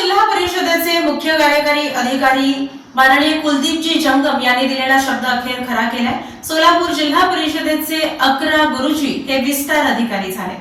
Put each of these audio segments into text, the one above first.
जिल्हा परिषदेचे मुख्य कार्यकारी अधिकारी माननीय कुलदीपजी जंगम यांनी दिलेला शब्द अखेर खरा केलाय। सोलापूर जिल्हा परिषदेचे 11 गुरुजी हे विस्तार अधिकारी झाले।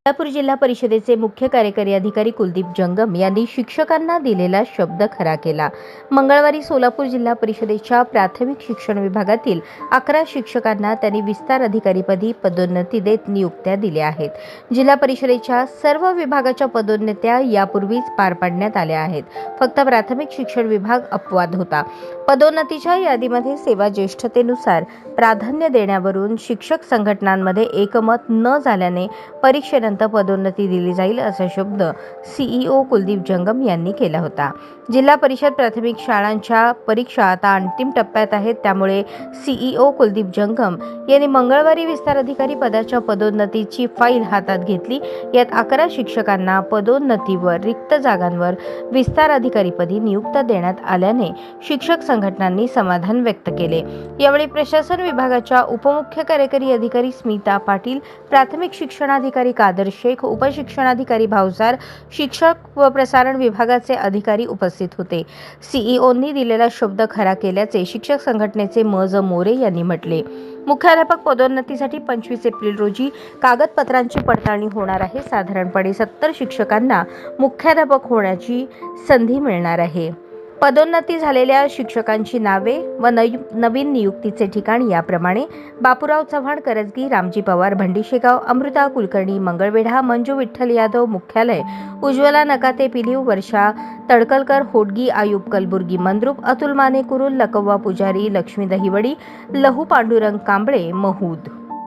सोलापूर जिल्हा परिषदेचे मुख्य कार्यकारी अधिकारी कुलदीप जंगम यांनी शिक्षकांना दिलेला शब्द खरा केला। मंगळवारी सोलापूर जिल्हा परिषदेच्या प्राथमिक शिक्षण विभागातील 11 शिक्षकांना त्यांनी विस्तार अधिकारीपदी पदोन्नती देत नियुक्त्या दिल्या आहेत। जिल्हा परिषदेच्या सर्व विभागाच्या पदोन्नत्या यापूर्वीच पार पाडण्यात आल्या आहेत। फक्त प्राथमिक शिक्षण विभाग अपवाद होता। पदोन्नतीच्या यादीमध्ये सेवा ज्येष्ठतेनुसार प्राधान्य देण्यावरून शिक्षक संघटनांमध्ये एकमत न झाल्याने परीक्षेनंतर पदोन्नती दिली जाईल असा शब्द सीईओ कुलदीप जंगम यांनी केला होता। जिल्हा परिषद प्राथमिक शाळांच्या परीक्षा आता अंतिम टप्प्यात आहेत, त्यामुळे सीईओ कुलदीप जंगम यांनी मंगळवारी विस्तार अधिकारी पदाच्या पदोन्नतीची फाईल हातात घेतली। यात 11 शिक्षकांना पदोन्नतीवर रिक्त जागांवर विस्तार अधिकारीपदी नियुक्त देण्यात आल्याने शिक्षक संघटनांनी समाधान व्यक्त केले। यावेळी प्रशासन विभागाच्या उपमुख्य कार्यकारी अधिकारी स्मिता पाटील, प्राथमिक शिक्षणाधिकारी कादर शेख, उपशिक्षणाधिकारी भावसार, शिक्षक व प्रसारण विभागाचे अधिकारी उपस्थित होते। सीईओंनी दिलेला शब्द खरा केल्याचे शिक्षक संघटनेचे मज मोरे यांनी म्हटले। मुख्याध्यापक पदोन्नतीसाठी 25 एप्रिल रोजी कागदपत्रांची पडताळणी होणार आहे। साधारणपणे 70 शिक्षकांना मुख्याध्यापक होण्याची संधी मिळणार आहे। पदोन्नती झालेल्या शिक्षकांची नावे व नवीन नियुक्तीचे ठिकाण याप्रमाणे: बापूराव चव्हाण, करजगी, रामजी पवार, भंडीशेगाव, अमृता कुलकर्णी, मंगळवेढा, मंजू विठ्ठल यादव, मुख्यालय, उज्ज्वला नकाते, पिलीव, वर्षा तडकलकर, होडगी, आयुब कलबुर्गी, मंद्रुप, अतुल माने, कुरुल, लकव्वा पुजारी, लक्ष्मी दहिवडी, लहू पांडुरंग कांबळे, महूद।